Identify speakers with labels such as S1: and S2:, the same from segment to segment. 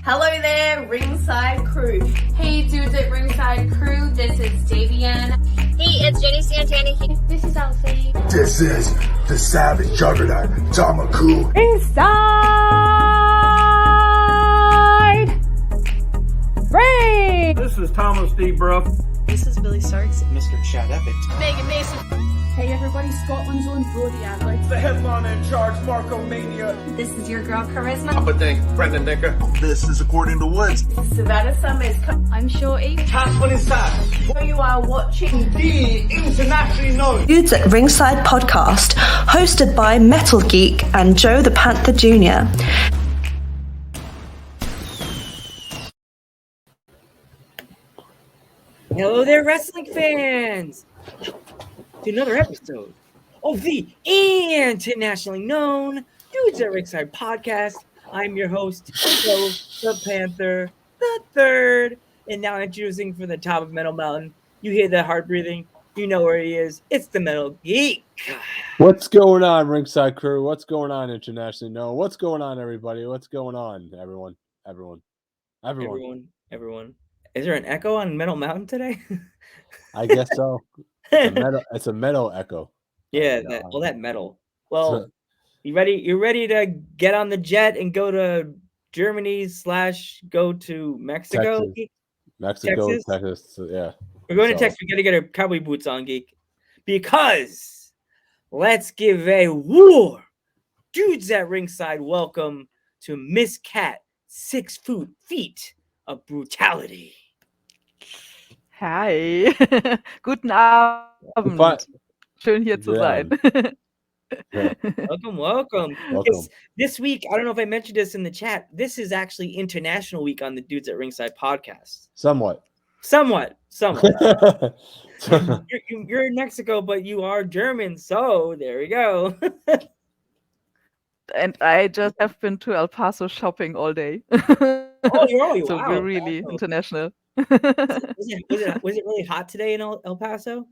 S1: Hello there, Ringside crew.
S2: Hey dudes at Ringside crew, this is Davian.
S3: Hey, it's Jenny Santana here.
S2: This is Elsie.
S4: This is the Savage Juggernaut, Tamaku.
S5: Inside Ring!
S6: This is Thomas D. Bruff.
S7: This is Billy Starks.
S8: Mr. Chad Epic.
S3: Megan Mason.
S9: Hey everybody, Scotland's own Brody Adler.
S6: The headliner in charge, Marco Mania.
S2: This is your girl Charisma.
S8: Papa Dink, Brendan Dicker.
S4: This is According to Woods.
S1: Savannah Summers.
S2: I'm Shorty.
S6: Catherine Inside.
S1: You are watching
S6: The internationally known
S10: Dudes at Ringside podcast, hosted by Metal Geek and Joe the Panther Jr.
S7: Hello there, wrestling fans! To another episode of the internationally known Dudes at Ringside podcast. I'm your host, Joe the Panther the Third, and now introducing from the top of Metal Mountain. You hear the heart breathing, you know where he is. It's the Metal Geek.
S11: What's going on, Ringside crew? What's going on, internationally known? What's going on, everybody? What's going on, everyone?
S7: Is there an echo on Metal Mountain today?
S11: I guess so. It's a metal echo.
S7: Yeah, all that metal. Well, you ready to get on the jet and go to Germany / go to Mexico?
S11: Texas, yeah.
S7: We're going to Texas. We got to get our cowboy boots on, Geek. Because let's give a war. Dudes at Ringside, welcome to Miss Cat, 6 feet of brutality.
S5: Hi. Guten Abend. Schön hier zu sein.
S11: Yeah.
S7: Welcome. This week, I don't know if I mentioned this in the chat, this is actually International Week on the Dudes at Ringside podcast.
S11: Somewhat.
S7: You're in Mexico, but you are German, so there we go.
S5: And I just have been to El Paso shopping all day.
S7: So
S5: wow. We're really international.
S7: Was it really hot today in El Paso?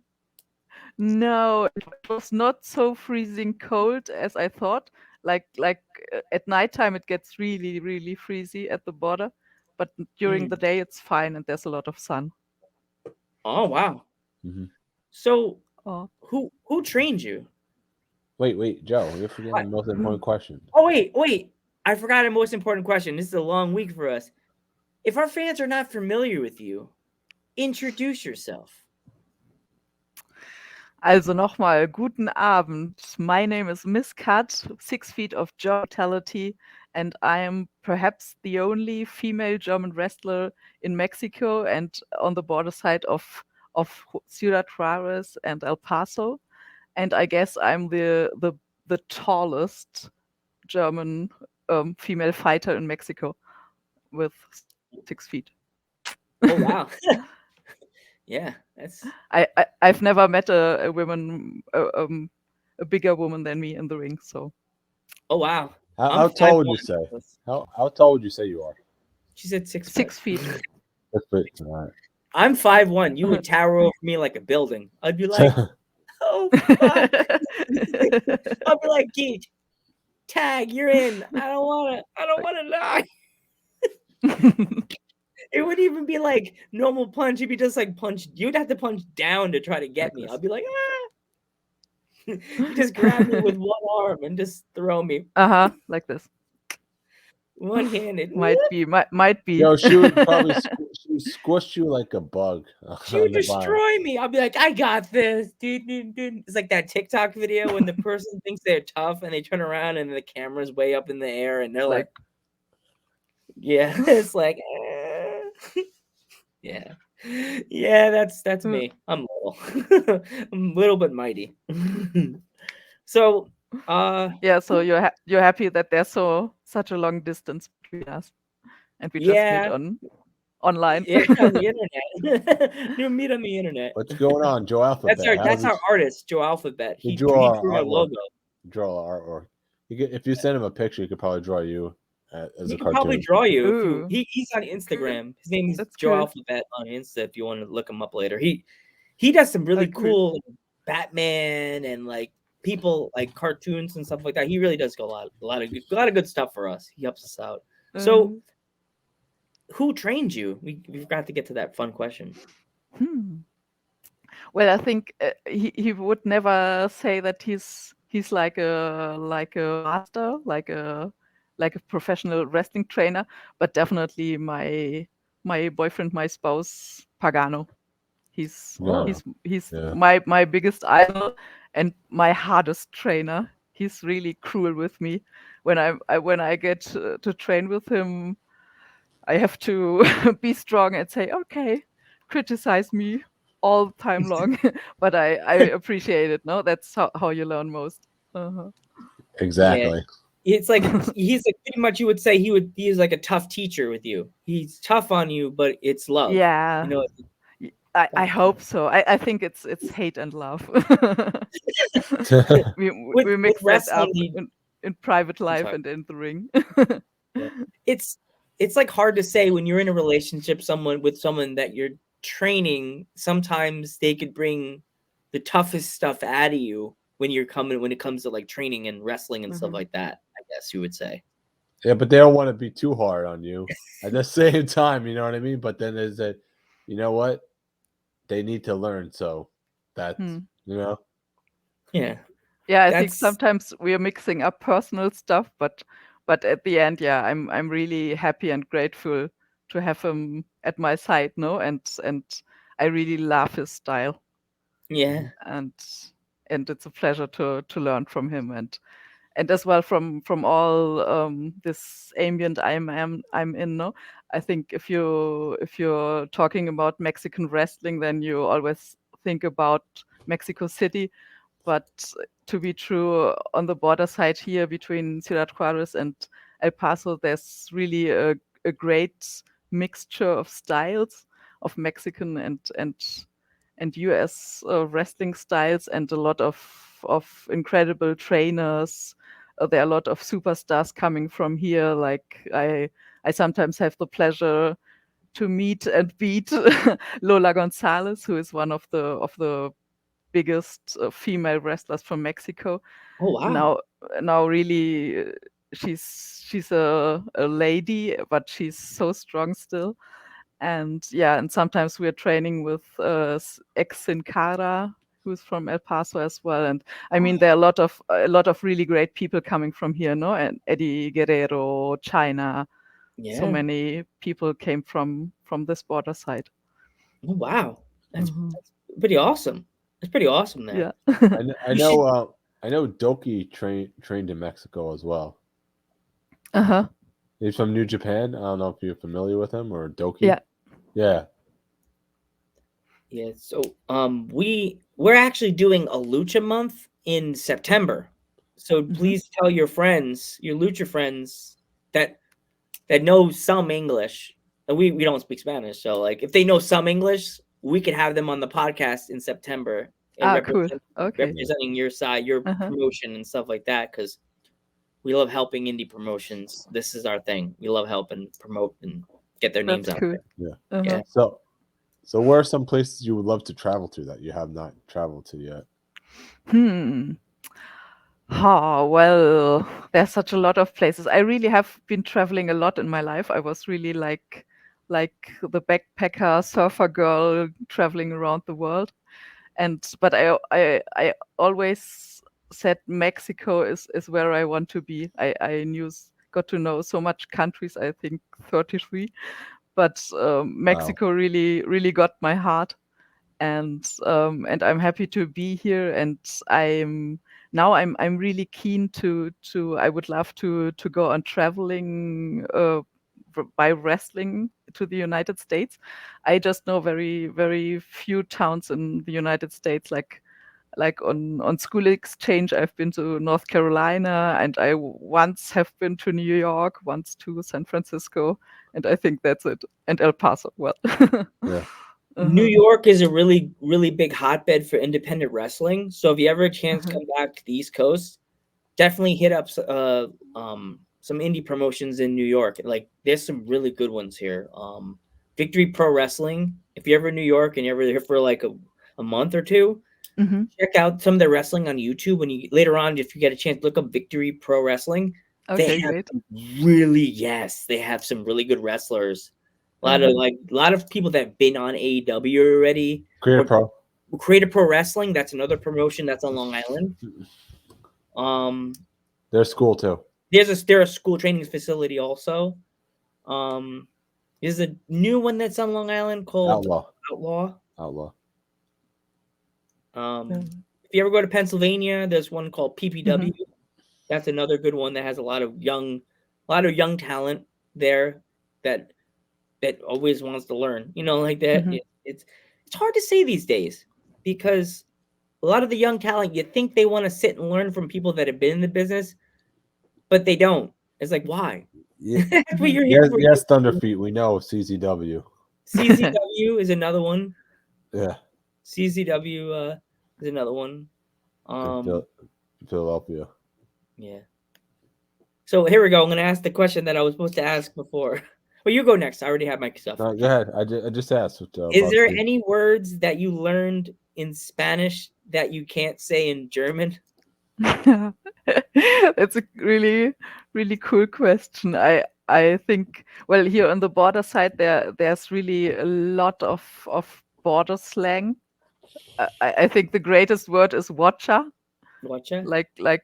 S5: No, it was not so freezing cold as I thought. Like at nighttime it gets really, really freezy at the border, but during the day it's fine and there's a lot of sun.
S7: Oh wow!
S11: Mm-hmm.
S7: So, who trained you?
S11: Wait, Joe, you're forgetting the most important question.
S7: Oh wait! I forgot a most important question. This is a long week for us. If our fans are not familiar with you, introduce yourself.
S5: Also nochmal, guten Abend. My name is Miss Cat, 6 feet of brutality, and I am perhaps the only female German wrestler in Mexico and on the border side of Ciudad Juarez and El Paso. And I guess I'm the tallest German female fighter in Mexico with 6 feet.
S7: Oh wow! Yeah, that's.
S5: I've never met a woman, a bigger woman than me in the ring. So.
S7: Oh wow!
S11: How tall would you say? How tall would you say you are?
S7: She said 6
S5: feet.
S11: 6 feet. All right.
S7: I'm 5'1". You would tower over me like a building. I'd be like, oh fuck! I'd be like, Geek, tag, you're in. I don't want to die. It wouldn't even be like normal punch. It'd be just like punch. You'd have to punch down to try to get me. I'd be like, ah. Just grab me with one arm and just throw me.
S5: Like this.
S7: One-handed.
S5: Might be.
S11: Yo, she would probably squish you like a bug.
S7: She would destroy me. I'll be like, I got this. It's like that TikTok video when the person thinks they're tough and they turn around and the camera's way up in the air and they're like yeah, it's like yeah, that's me. I'm little. I'm little but mighty. So
S5: so you're happy that there's such a long distance between us and we just meet online.
S7: Yeah, on the internet. You meet on the internet.
S11: What's going on, Joe Alphabet?
S7: That's our artist, Joe Alphabet. He drew our logo.
S11: Draw our artwork. If you send him a picture, he could probably draw you as a cartoon.
S7: Probably draw you. He's on Instagram. His name is Joe Alphabet on Insta. If you want to look him up later, he does some really cool Batman and like people like cartoons and stuff like that. He really does go a lot of good stuff for us. He helps us out. So who trained you? We forgot to get to that fun question.
S5: Well, I think he would never say that he's like a master, like a professional wrestling trainer, but definitely my boyfriend, my spouse, Pagano. He's
S11: Oh,
S5: he's
S11: yeah.
S5: my biggest idol and my hardest trainer. He's really cruel with me. When when I get to train with him, I have to be strong and say, okay, criticize me all the time long. But I appreciate it. No, that's how you learn most. Uh-huh.
S11: Exactly.
S7: It's like he's like pretty much you would say he's like a tough teacher with you. He's tough on you, but it's love.
S5: Yeah.
S7: You know,
S5: I hope so. I think it's hate and love. we mix that up in private life and in the ring.
S7: It's like hard to say when you're in a relationship with someone that you're training. Sometimes they could bring the toughest stuff out of you when it comes to like training and wrestling and stuff like that, I guess you would say.
S11: Yeah, but they don't want to be too hard on you at the same time, you know what I mean? But then there's that, you know what? They need to learn, so that's you know.
S7: Yeah.
S5: Yeah, I think sometimes we are mixing up personal stuff, but at the end, yeah, I'm really happy and grateful to have him at my side, no? And I really love his style.
S7: Yeah.
S5: And it's a pleasure to learn from him and as well from all this ambient I'm in, no? I think if you're talking about Mexican wrestling, then you always think about Mexico City. But to be true, on the border side here between Ciudad Juarez and El Paso, there's really a great mixture of styles of Mexican and US wrestling styles, and a lot of incredible trainers. There are a lot of superstars coming from here. Like I sometimes have the pleasure to meet and beat Lola Gonzalez, who is one of the biggest female wrestlers from Mexico.
S7: Oh wow!
S5: Now really, she's a lady, but she's so strong still. And yeah, and sometimes we're training with ex Sin Cara, who's from El Paso as well. And I mean, there are a lot of really great people coming from here, no? And Eddie Guerrero, China.
S7: Yeah.
S5: So many people came from this border side.
S7: Oh wow, that's pretty awesome. That's pretty awesome. There.
S5: Yeah.
S11: I know. I know Doki trained in Mexico as well. He's from New Japan. I don't know if you're familiar with him or Doki.
S5: Yeah.
S11: Yeah.
S7: Yeah. So we're actually doing a lucha month in September. So please tell your friends, your lucha friends, that know some English. And we don't speak Spanish, so like if they know some English, we could have them on the podcast in September and
S5: cool. Okay.
S7: representing your side, your promotion and stuff like that, because we love helping indie promotions. This is our thing. We love helping promote and get their names out there.
S11: Yeah. Yeah. So where are some places you would love to travel to that you have not traveled to yet?
S5: Oh, well, there's such a lot of places. I really have been traveling a lot in my life. I was really like the backpacker surfer girl traveling around the world. But I always said Mexico is where I want to be. I got to know so much countries, I think 33, but Mexico really got my heart. And I'm happy to be here, and I'm really keen to I would love to go on traveling by wrestling to the United States. I just know very, very few towns in the United States, like on school exchange. I've been to North Carolina, and I once have been to New York, once to San Francisco, and I think that's it. And El Paso, well.
S11: Yeah.
S7: New York is a really, really big hotbed for independent wrestling. So if you ever a chance to come back to the East Coast, definitely hit up some indie promotions in New York. Like there's some really good ones here. Victory Pro Wrestling. If you're ever in New York and you're ever here for like a month or two, check out some of their wrestling on YouTube. When you later on, if you get a chance, look up Victory Pro Wrestling.
S5: Okay,
S7: they have
S5: great.
S7: they have some really good wrestlers A lot of people that have been on AEW already.
S11: Creative Pro.
S7: Creative Pro Wrestling, that's another promotion that's on Long Island.
S11: There's school too.
S7: There's a school training facility also. There's a new one that's on Long Island called Outlaw. If you ever go to Pennsylvania, there's one called PPW. That's another good one that has a lot of young talent there that always wants to learn. You know, like that. It's hard to say these days because a lot of the young talent, you think they want to sit and learn from people that have been in the business, but they don't. It's like, why?
S11: Yeah.
S7: That's what you're here for.
S11: Yes, Thunderfeet. We know CZW.
S7: CZW is another one.
S11: Yeah.
S7: CZW is another one.
S11: Philadelphia.
S7: Yeah. So here we go. I'm going to ask the question that I was supposed to ask before. Well, you go next. I already have my stuff.
S11: No, go ahead. I just asked.
S7: Is there any words that you learned in Spanish that you can't say in German?
S5: That's a really, really cool question. I think, well, here on the border side, there's really a lot of border slang. I think the greatest word is watcha.
S7: Watcha?
S5: Like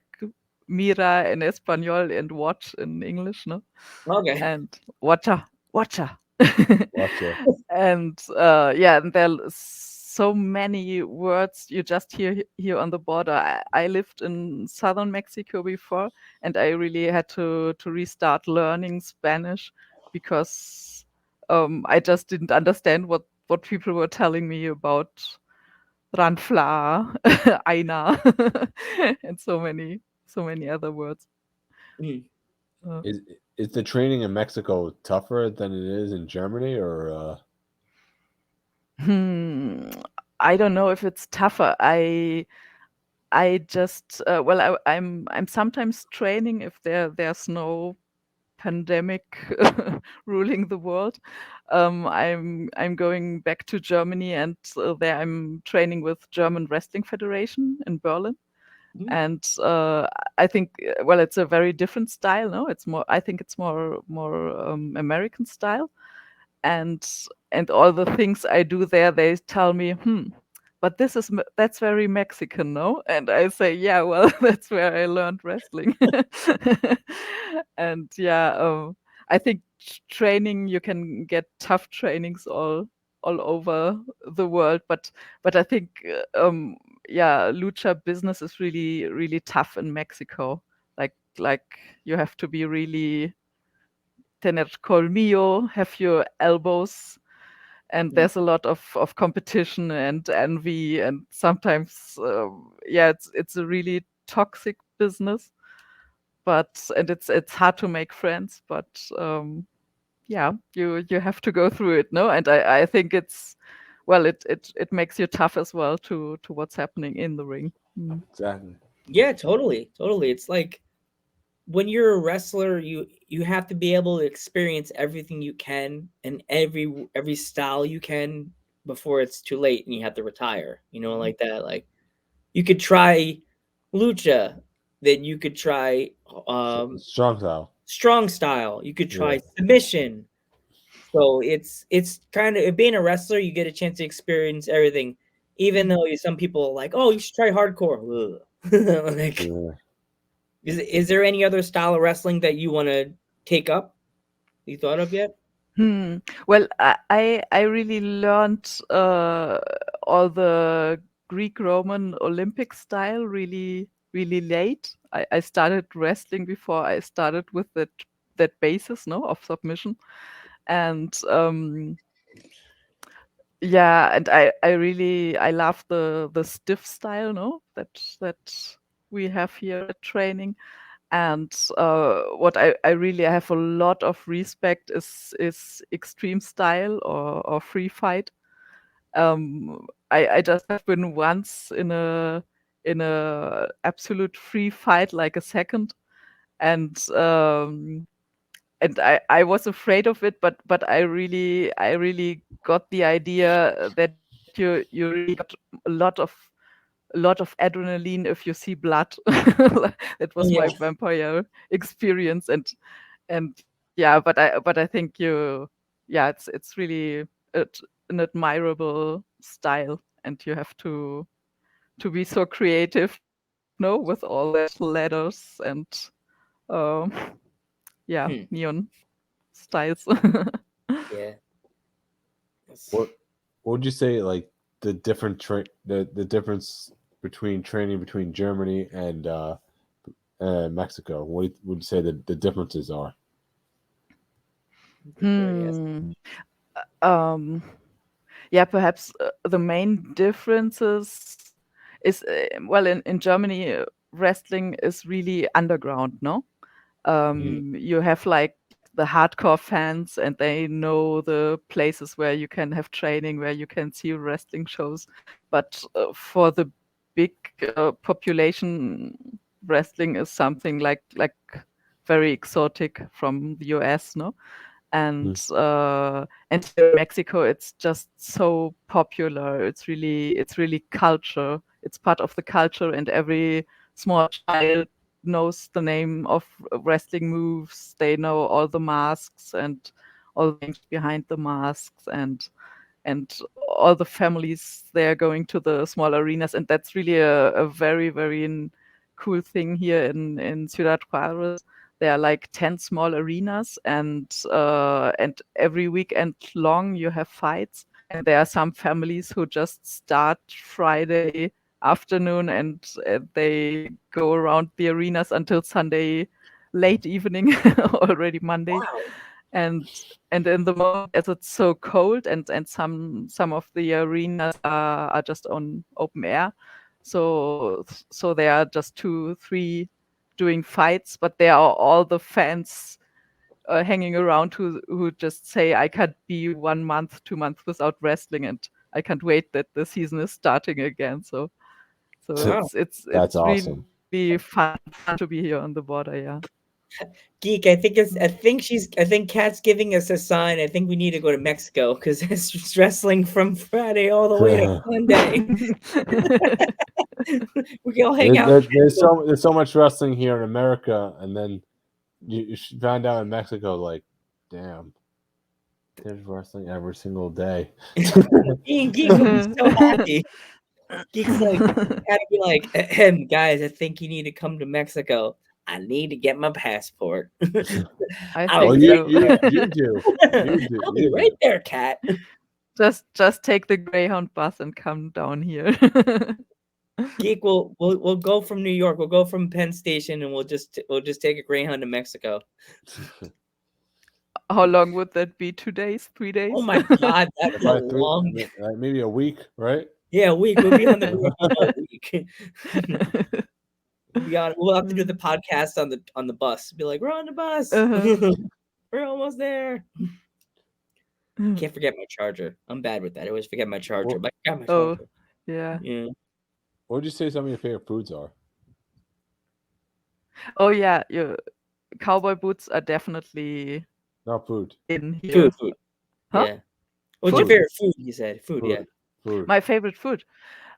S5: mira in Espanol and watch in English, no?
S7: Okay.
S5: And watcha.
S11: Gotcha.
S5: And and there are so many words you just hear here on the border. I lived in southern Mexico before, and I really had to restart learning Spanish because I just didn't understand what people were telling me about ranfla, aina, and so many other words.
S11: Is the training in Mexico tougher than it is in Germany, or?
S5: I don't know if it's tougher. I just I'm sometimes training if there's no pandemic ruling the world. I'm going back to Germany, and there I'm training with German Wrestling Federation in Berlin. And I think, well, it's a very different style. No, I think it's more American style, and all the things I do there, they tell me, but that's very Mexican, no? And I say, yeah, well, that's where I learned wrestling. And I think training, you can get tough trainings all over the world, but I think lucha business is really, really tough in Mexico. Like you have to be really tener colmillo, have your elbows, and there's a lot of competition and envy, and sometimes it's a really toxic business, and it's hard to make friends, but you have to go through it, no? And I think it's, well, it makes you tough as well to what's happening in the ring.
S11: Exactly.
S7: Yeah, totally. It's like when you're a wrestler, you have to be able to experience everything you can and every style you can before it's too late and you have to retire. You know, like that. Like you could try lucha, then you could try strong style. You could try submission. So it's kind of, being a wrestler, you get a chance to experience everything. Even though some people are like, oh, you should try hardcore. Like, is there any other style of wrestling that you want to take up? You thought of yet?
S5: Well, I really learned all the Greek-Roman Olympic style really, really late. I started wrestling before I started with that basis, no, of submission. And and I love the stiff style, no, that we have here at training. And what I really have a lot of respect is extreme style or free fight. I just have been once in a absolute free fight, like a second, and I was afraid of it, but I really got the idea that you really got a lot of adrenaline if you see blood. That was my vampire experience, and but I think yeah, it's really an admirable style, and you have to be so creative, no, with all that letters and um, yeah, neon styles.
S7: Yeah.
S11: What would you say like the the difference between training between Germany and Mexico? What would you say the differences are?
S5: Um, yeah, perhaps the main differences is well, in Germany, wrestling is really underground, no? You have like the hardcore fans, and they know the places where you can have training, where you can see wrestling shows. But for the big population, wrestling is something like very exotic from the US, no? And here in Mexico, it's just so popular. It's really culture. It's part of the culture, and every small child knows the name of wrestling moves. They know all the masks and all the things behind the masks, and all the families, they're going to the small arenas, and that's really a very cool thing here in Ciudad Juarez. There are like 10 small arenas, and every weekend long you have fights. And there are some families who just start Friday afternoon, and they go around the arenas until Sunday late evening, already Monday. And in the moment, as it's so cold, and some of the arenas are just on open air, so there are just 2-3 doing fights, but there are all the fans hanging around who just say, I can't be 1 month, 2 months without wrestling, and I can't wait that the season is starting again. So it's
S11: That's awesome.
S5: really fun to be here on the border. Yeah.
S7: Geek, I think Kat's giving us a sign. I think we need to go to Mexico because it's wrestling from Friday all the way to Sunday. We can all hang out.
S11: There's so much wrestling here in America, and then you find out in Mexico, like, damn, there's wrestling every single day.
S7: Geek will be so happy. Geek's like, gotta be like, guys, I think you need to come to Mexico. I need to get my passport.
S5: I think
S11: you do.
S7: I'll be right there, Kat.
S5: Just take the Greyhound bus and come down here.
S7: Geek, we'll go from New York. We'll go from Penn Station, and we'll just take a Greyhound to Mexico.
S5: How long would that be? 2 days? 3 days?
S7: Oh my God, that's a long.
S11: Maybe a week, right?
S7: Yeah, a week. We'll be on the Greyhound all week. We'll have to do the podcast on the bus. Be like, we're on the bus. We're almost there. Can't forget my charger. I'm bad with that. I always forget my charger. But I got my charger.
S5: Yeah.
S11: What would you say some of your favorite foods are?
S5: Oh yeah, your cowboy boots are definitely
S11: not food.
S5: In here.
S7: Food.
S5: Huh?
S7: Yeah. What's your favorite food? You said food. Yeah.
S11: Food.
S5: My favorite food.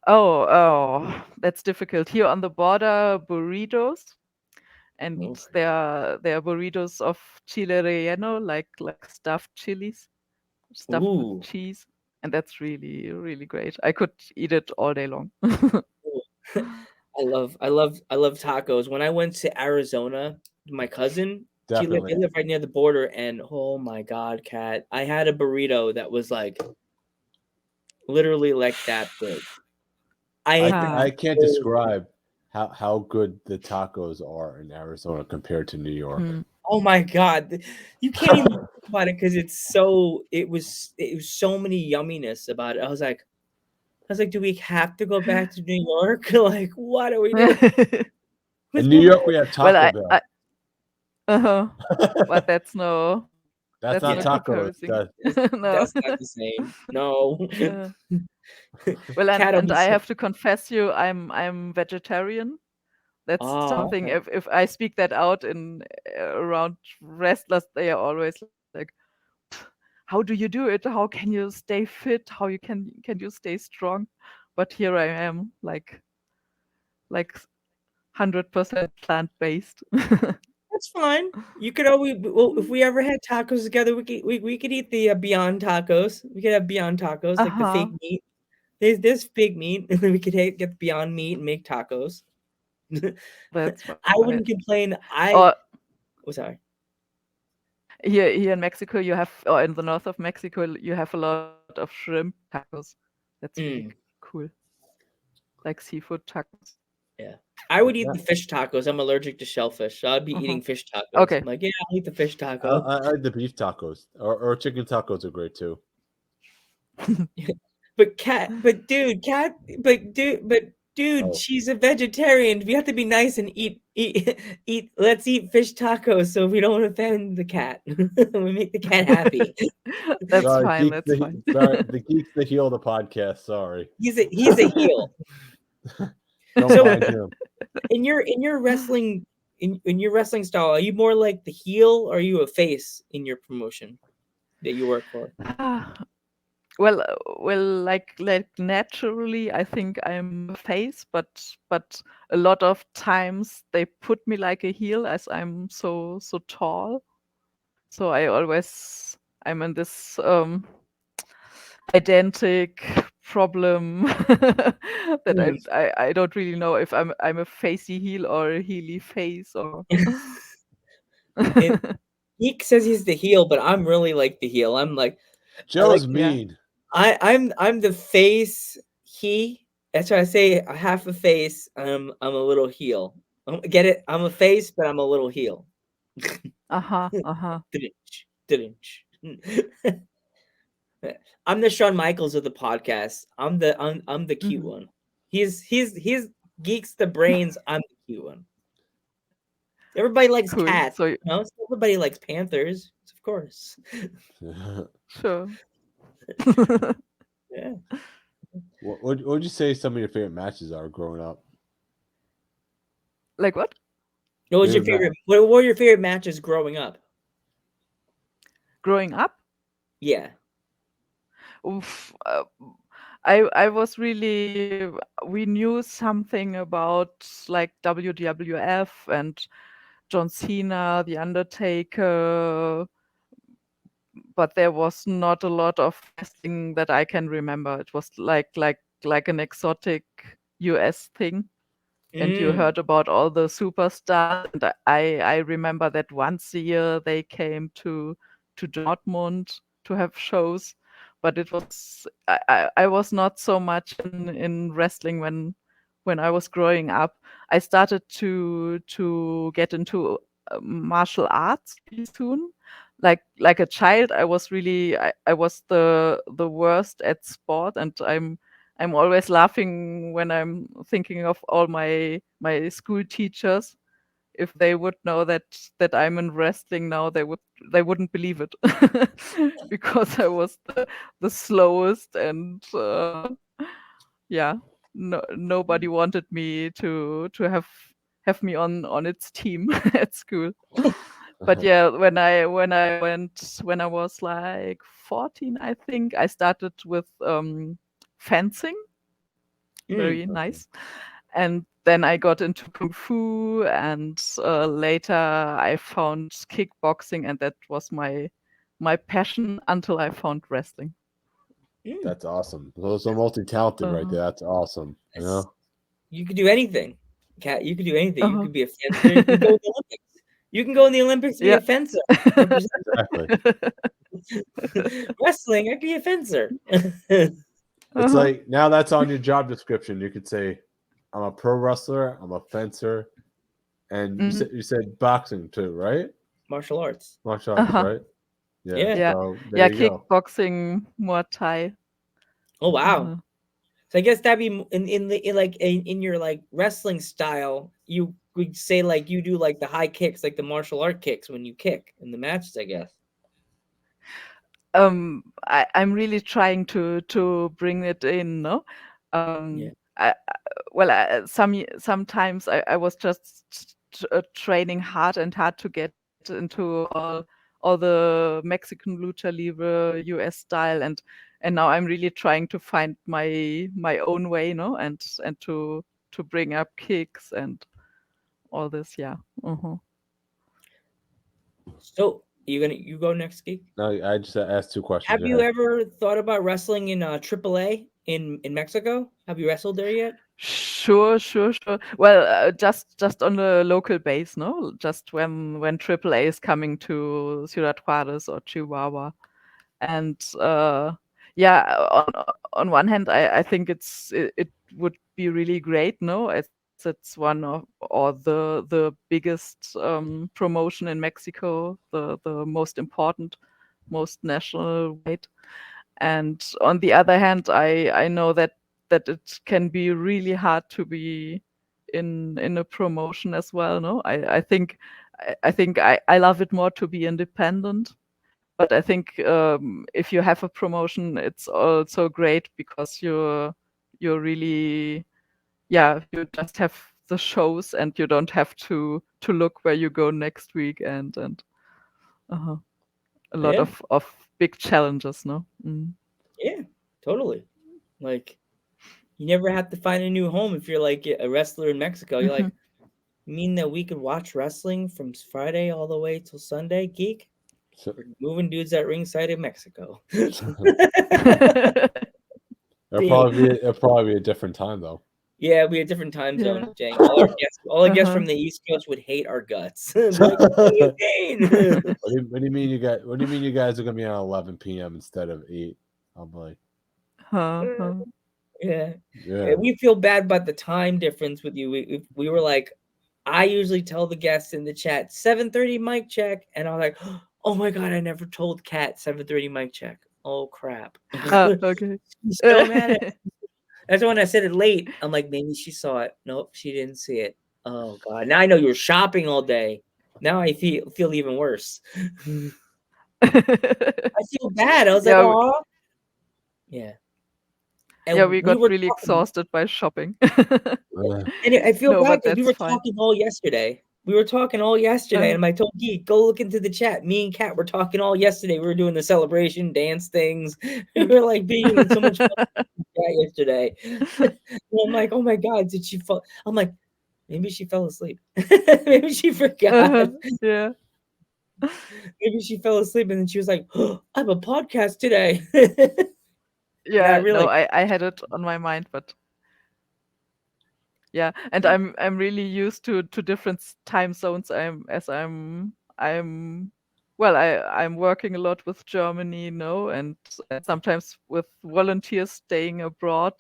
S5: Oh, that's difficult. Here on the border, burritos, and there are burritos of chile relleno, like stuffed chilies, stuffed with cheese, and that's really great. I could eat it all day long.
S7: I love tacos. When I went to Arizona, my cousin, they live right near the border, and oh my God, Kat, I had a burrito that was like literally like that big.
S11: I can't describe how good the tacos are in Arizona compared to New York.
S7: Oh my God, you can't even think about it because it was so many yumminess about it. I was like, do we have to go back to New York? Like, what are we doing?
S11: In New York, we have Taco Bell.
S5: But that's no.
S11: That's not tacos.
S5: No.
S7: That's not the same. No.
S5: Well, and I have to confess you, I'm vegetarian. That's something.
S7: Okay.
S5: If I speak that out in around wrestlers, they are always like, "How do you do it? How can you stay fit? How can you stay strong?" But here I am, like 100% plant based.
S7: That's fine. You could always. Well, if we ever had tacos together, we could eat the Beyond tacos. We could have Beyond tacos, like the fake meat. There's fake meat, and then we could get the Beyond meat and make tacos.
S5: That's
S7: I wouldn't
S5: right.
S7: complain.
S5: Or
S7: Sorry.
S5: here in Mexico, you have, or in the north of Mexico, you have a lot of shrimp tacos. That's really cool. Like seafood tacos.
S7: Yeah. I would eat the fish tacos. I'm allergic to shellfish, so I'd be eating fish tacos.
S5: Okay.
S7: I'm like, yeah, I'll eat the fish taco.
S11: I like the beef tacos, or chicken tacos are great too.
S7: But dude, she's a vegetarian. We have to be nice and eat. Let's eat fish tacos so we don't offend the cat. We make the cat happy.
S5: That's fine. That's fine.
S11: Sorry, the geek's the heel of the podcast. Sorry,
S7: he's a heel.
S11: Don't mind him.
S7: In your wrestling in your wrestling style, are you more like the heel, or are you a face in your promotion that you work for?
S5: Well, like naturally, I think I'm a face, but a lot of times they put me like a heel as I'm so tall. So I'm in this identic problem that I don't really know if I'm a facey heel or a heely face or.
S7: Geek says he's the heel, but I'm really like the heel. I'm like
S11: Joe's mean.
S7: I'm the face. That's why I say I have a face. I'm a little heel. Get it? I'm a face, but I'm a little heel. I'm the Shawn Michaels of the podcast. I'm the cute one. He's Geek's the brains. I'm the cute one. Everybody likes cats. So everybody likes panthers, of course.
S5: Sure.
S7: Yeah.
S11: What would you say some of your favorite matches are growing up?
S5: Like what?
S7: What was your favorite? What were your favorite matches growing up?
S5: Growing up?
S7: Yeah.
S5: Oof, I was really, we knew something about like WWF and John Cena, The Undertaker, but there was not a lot of wrestling that I can remember. It was like an exotic US thing. And you heard about all the superstars, and I remember that once a year they came to Dortmund to have shows, but it was I was not so much in wrestling when I was growing up. I started to get into martial arts really soon. Like a child, I was really I was the worst at sport, and I'm always laughing when I'm thinking of all my school teachers. If they would know that I'm in wrestling now, they wouldn't believe it because I was the slowest, and nobody wanted me to have me on its team at school. But yeah, when I was like 14, I think I started with fencing. Very nice. And then I got into kung fu, and later I found kickboxing, and that was my passion until I found wrestling.
S11: That's awesome. Those are multi-talented right there. That's awesome. You know,
S7: you could do anything, Kat. You could do anything. You could be a fencer. You can go in the Olympics. You can go in the Olympics and be a fencer.
S11: Exactly.
S7: Wrestling, I could be a fencer.
S11: It's like now that's on your job description. You could say, "I'm a pro wrestler. I'm a fencer," and you said boxing too, right?
S7: Martial arts.
S11: Martial arts, right?
S5: Yeah.
S11: So
S5: Kickboxing, Muay Thai.
S7: Oh wow! So I guess that'd be in your like wrestling style. You would say like you do like the high kicks, like the martial art kicks when you kick in the matches, I guess.
S5: I'm really trying to bring it in, no? Sometimes I was just training hard to get into all the Mexican lucha libre US style, and now I'm really trying to find my own way, no, and to bring up kicks and all this, yeah.
S7: So you go next, Geek?
S11: No, I just asked 2 questions.
S7: Have
S11: Go
S7: you
S11: ahead.
S7: ever thought about wrestling in AAA in Mexico? Have you wrestled there yet?
S5: Sure. Well, just on the local base, no? Just when AAA is coming to Ciudad Juarez or Chihuahua, and yeah, on one hand, I think it would be really great, no? As it's one of or the biggest promotion in Mexico, the most important, most national weight. And on the other hand, I know that it can be really hard to be in a promotion as well. No, I love it more to be independent. But I think if you have a promotion, it's also great because you're really, yeah, you just have the shows and you don't have to look where you go next week and uh, a lot
S7: Yeah,
S5: of big challenges. No. Mm.
S7: yeah, totally. Like you never have to find a new home if you're like a wrestler in Mexico. You're like, you mean that we could watch wrestling from Friday all the way till Sunday, Geek?
S11: So,
S7: We're moving dudes at ringside in Mexico.
S11: it'll probably be a different time though.
S7: Yeah, we had different time
S5: Yeah.
S7: zones, Jane. All our guests
S5: Uh-huh.
S7: from the East Coast would hate our guts. Be like, what do you mean?
S11: What do you mean you guys are gonna be on 11 p.m. instead of 8? I'm like,
S5: Huh.
S7: Yeah.
S11: yeah.
S7: We feel bad about the time difference with you. We were like, I usually tell the guests in the chat 7:30 mic check, and I'm like, oh my god, I never told Kat 7:30 mic check. Oh crap.
S5: Okay.
S7: She's so mad at me. That's when I said it late. I'm like, maybe she saw it. Nope, she didn't see it. Oh god. Now I know you were shopping all day. Now I feel even worse. I feel bad. I was like,
S5: Yeah,
S7: oh. Yeah.
S5: yeah,
S7: And
S5: we
S7: we
S5: got
S7: were
S5: really
S7: talking.
S5: exhausted by shopping.
S7: And I feel
S5: No,
S7: bad
S5: but
S7: because we
S5: that's
S7: were
S5: fine.
S7: talking all yesterday. We were talking all yesterday, and I told Geek, go look into the chat. Me and Kat were talking all yesterday. We were doing the celebration dance things. We were like being in so much fun yesterday. And I'm like, oh my god, did she fall? I'm like, maybe she fell asleep. Maybe she forgot.
S5: Yeah.
S7: Maybe she fell asleep, and then she was like, oh, I have a podcast today. Yeah,
S5: Yeah, no,
S7: really.
S5: I had it on my mind, but yeah, and I'm really used to different time zones. I'm well, I'm working a lot with Germany, no, and sometimes with volunteers staying abroad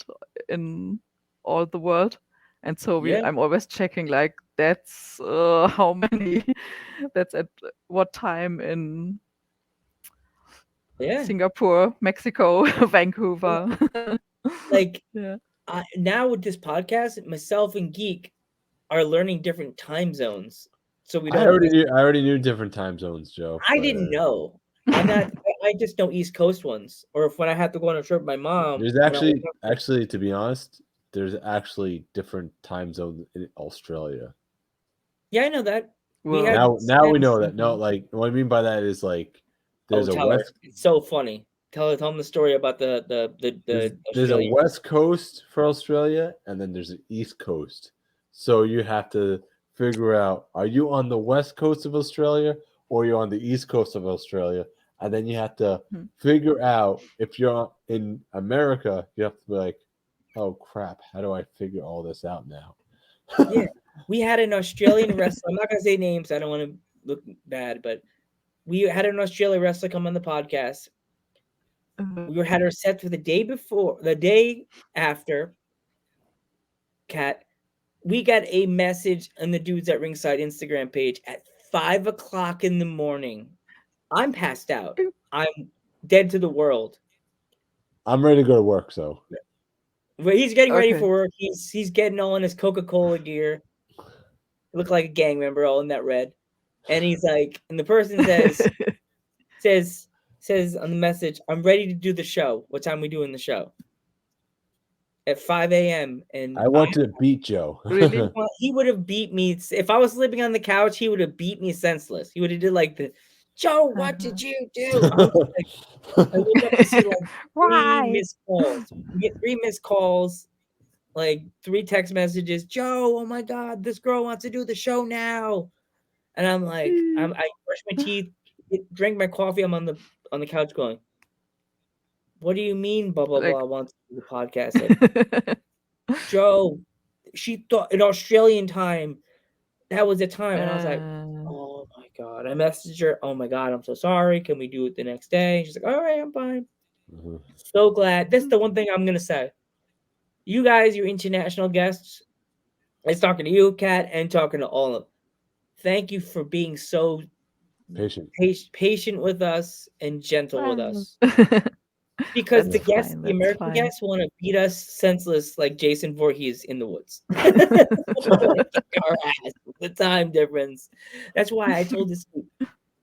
S5: in all the world, and so
S7: Yeah,
S5: I'm always checking like that's how many, that's at what time in
S7: yeah.
S5: Singapore, Mexico, Vancouver.
S7: Like
S5: Yeah.
S7: now with this podcast, myself and Geek are learning different time zones, so we
S11: I
S7: don't miss.
S11: already knew different time zones, Joe.
S7: I
S11: But
S7: didn't know. I'm not. I just know East Coast ones, or if when I have to go on a trip with my mom.
S11: there's
S7: When I was
S11: actually to be honest, there's actually different time zones in Australia.
S7: yeah, I know that. We
S5: Whoa.
S7: had
S11: Now we
S7: Sam.
S11: know that. No, like what I mean by that is like
S7: Oh,
S11: there's a
S7: tell her.
S11: west
S7: It's so funny. Tell them the story about the
S11: there's a
S7: Australian.
S11: west coast for Australia and then there's an east coast. So you have to figure out, are you on the west coast of Australia or you're on the east coast of Australia? And then you have to figure out if you're in America, you have to be like, oh crap, how do I figure all this out now?
S7: Yeah, we had an Australian wrestler. I'm not gonna say names. I don't want to look bad, but we had an Australian wrestler come on the podcast. We had her set for the day after. Cat, we got a message on the Dudes at Ringside Instagram page at 5:00 in the morning. I'm passed out. I'm dead to the world.
S11: I'm ready to go to work, so
S7: But he's getting ready
S5: Okay.
S7: for work. He's getting all in his Coca-Cola gear. Look like a gang member, all in that red. And he's like, and the person says on the message, I'm ready to do the show. What time we doing the show? At 5 a.m. And
S11: I want to beat Joe.
S5: Really?
S7: well, he would have beat me. If I was sleeping on the couch, he would have beat me senseless. He would have did like the, Joe, what did you do? I wake up and see like 3
S5: Why?
S7: missed calls. We get 3 missed calls, like 3 text messages. Joe, oh my God, this girl wants to do the show now. And I'm like, I brush my teeth, drink my coffee. I'm on the couch going, what do you mean, blah, blah, blah, wants to do the podcast? Like, Joe, she thought in Australian time, that was the time. And I was like, oh my God. I messaged her, oh my God, I'm so sorry. Can we do it the next day? She's like, all right, I'm fine. So glad. That's the one thing I'm going to say. You guys, your international guests, it's talking to you, Kat, and talking to all of them. Thank you for being so patient with us and gentle with us. Because the American guests want to beat us senseless like Jason Voorhees in the woods. Our ass, the time difference. That's why I told this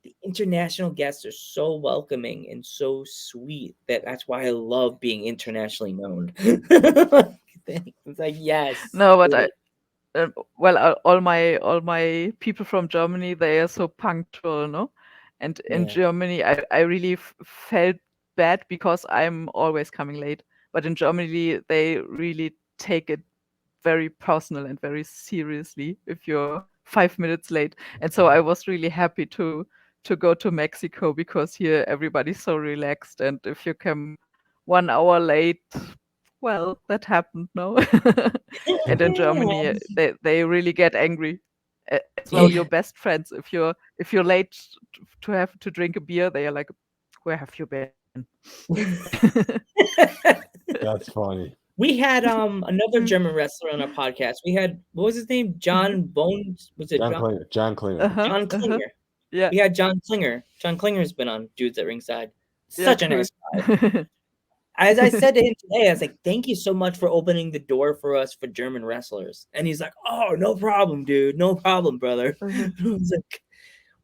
S7: the international guests are so welcoming and so sweet that's why I love being internationally known. It's like, yes.
S5: No, but all my people from Germany, they are so punctual, no? And in Germany, I really felt bad because I'm always coming late. But in Germany, they really take it very personal and very seriously if you're 5 minutes late. And so I was really happy to go to Mexico because here everybody's so relaxed. And if you come 1 hour late, well, that happened, no? And in Germany, they really get angry. As well, your best friends. If you're late to have to drink a beer, they are like, "Where have you been?"
S11: That's funny.
S7: We had another German wrestler on our podcast. We had, what was his name? John Bones. Was it
S11: John Klinger? John Klinger.
S7: John Klinger.
S5: Yeah.
S7: We had John Klinger. John Klinger's been on Dudes at Ringside. Such a nice guy. As I said to him today, I was like, thank you so much for opening the door for us for German wrestlers. And he's like, oh, no problem, dude. No problem, brother. I was like,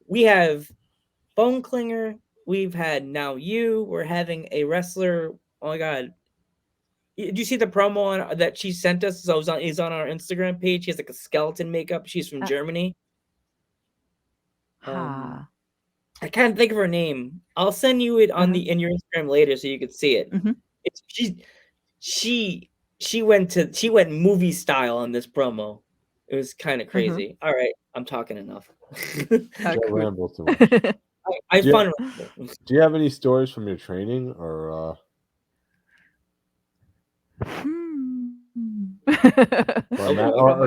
S7: we have Bone Klinger. We've had now you. We're having a wrestler. Oh, my God. Did you see the promo that she sent us? So it's on our Instagram page. She has like a skeleton makeup. She's from Germany. I can't think of her name. I'll send you it on in your Instagram later so you can see it. She went movie style on this promo. It was kind of crazy. All right, I'm talking enough.
S11: Joe rambles too much.
S7: I fun.
S11: Do you have any stories from your training or? Or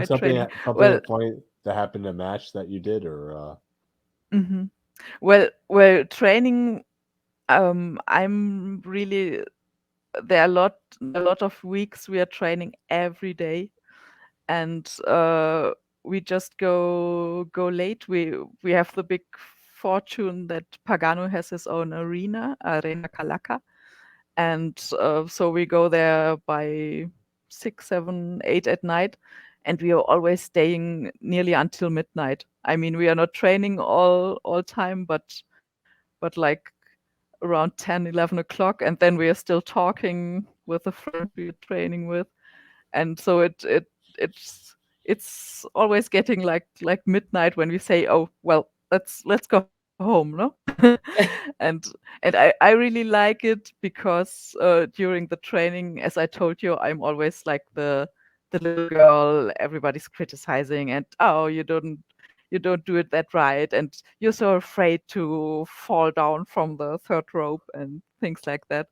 S11: something funny that happened in a match that you did, or?
S5: Well, training. I'm really. There are a lot of weeks we are training every day, and we just go late. We have the big fortune that Pagano has his own Arena Calaca, and so we go there by 6, 7, 8 at night, and we are always staying nearly until midnight. I mean, we are not training all time, but like around 10, 11 o'clock, and then we are still talking with the friend we are training with, and so it's always getting like midnight when we say, oh well, let's go home, no? and I really like it because during the training, as I told you, I'm always like the little girl everybody's criticizing, and oh, you don't do it that right, and you're so afraid to fall down from the third rope and things like that.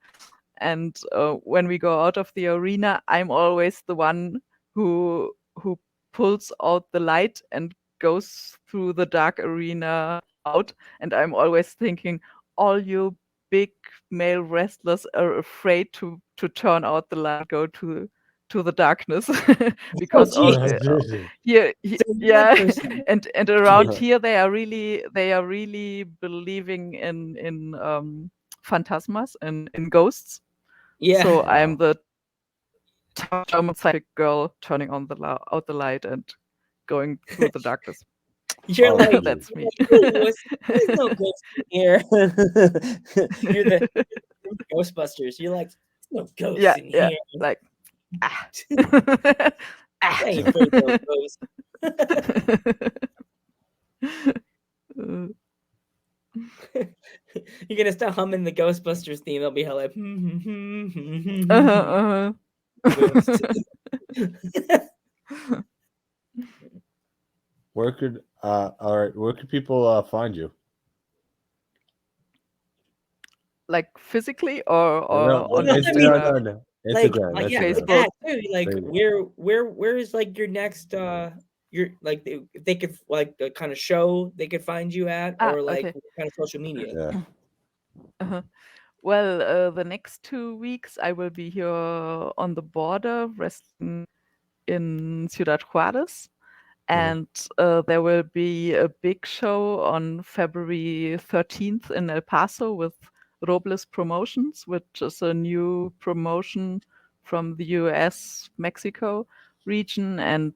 S5: And when we go out of the arena, I'm always the one who pulls out the light and goes through the dark arena out. And I'm always thinking, all you big male wrestlers are afraid to turn out the light, go to the darkness because here and around here they are really believing in phantasmas and in ghosts.
S7: Yeah.
S5: So I'm the tough German psychic girl turning on out the light and going through the darkness.
S7: You're like,
S5: that's me.
S7: There's no ghosts in here. You're the Ghostbusters. You're like, there's no ghosts in here.
S5: Like,
S7: You're gonna start humming the Ghostbusters theme. They'll be hell like,
S11: Where could people find you?
S5: Like physically or
S11: No,
S5: on
S7: no, I mean,
S11: No.
S5: Instagram,
S7: like,
S11: Instagram.
S7: yeah,
S5: Facebook?
S7: Kat, too, like,
S11: Facebook.
S7: where is like your next your like if they could like the kind of show they could find you at, or like
S5: Okay.
S7: what kind of social media?
S11: Yeah.
S5: Uh-huh. Well, the next 2 weeks I will be here on the border wrestling in Ciudad Juarez. And there will be a big show on February 13th in El Paso with Robles Promotions, which is a new promotion from the US Mexico region, and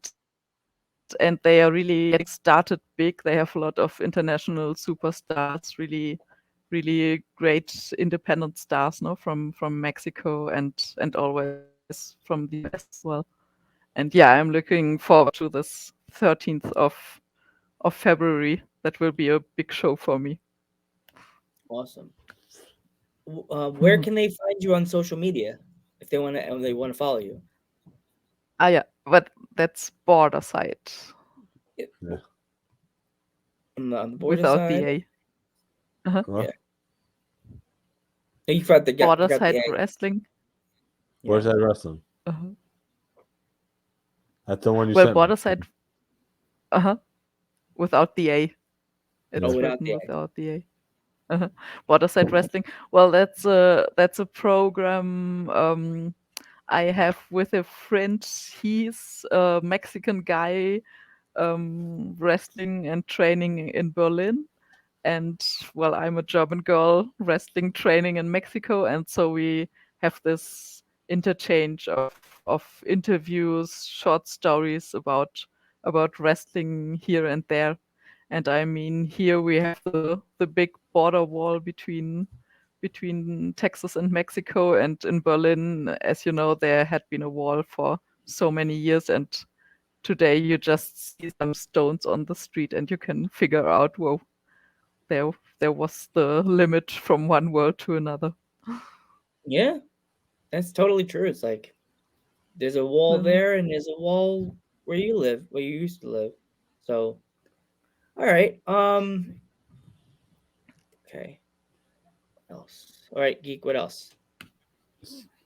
S5: they are really getting started big. They have a lot of international superstars, really great independent stars, no, from Mexico and always from the US as well. And yeah, I'm looking forward to this 13th of February. That will be a big show for me.
S7: Awesome. Where can they find you on social media if they want to follow you?
S5: Yeah, but that's border side
S11: Yeah.
S7: On the border
S5: without
S7: side.
S5: the A. Uh-huh.
S7: Yeah. You got the
S5: Border
S7: got
S5: side
S7: the A.
S5: wrestling.
S11: Where's that wrestling?
S5: Uh-huh.
S11: That's the one you
S5: Well,
S11: sent me.
S5: border side. Uh-huh. Without the A. It's
S7: without
S5: written
S7: the A.
S5: without the A. Uh-huh. Border side wrestling. Well, that's a program I have with a friend. He's a Mexican guy wrestling and training in Berlin. And well, I'm a German girl wrestling training in Mexico. And so we have this interchange of interviews, short stories about wrestling here and there. And I mean, here we have the big border wall between Texas and Mexico, and in Berlin, as you know, there had been a wall for so many years, and today you just see some stones on the street and you can figure out, whoa, there was the limit from one world to another.
S7: Yeah, that's totally true. It's like there's a wall there and there's a wall where you live, where you used to live. So, all right. Okay. What else? All right, Geek. What else?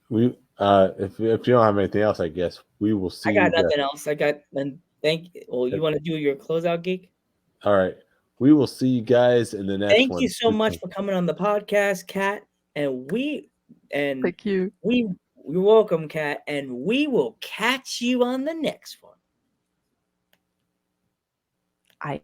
S11: We if you don't have anything else, I guess we will see.
S7: I got
S11: you
S7: nothing else. I got and well, you want to do your closeout, Geek?
S11: All right. We will see you guys in the next
S7: Thank
S11: one.
S7: you so much for coming on the podcast, Kat. And
S5: Thank you.
S7: You're welcome, Kat. And we will catch you on the next one.
S5: I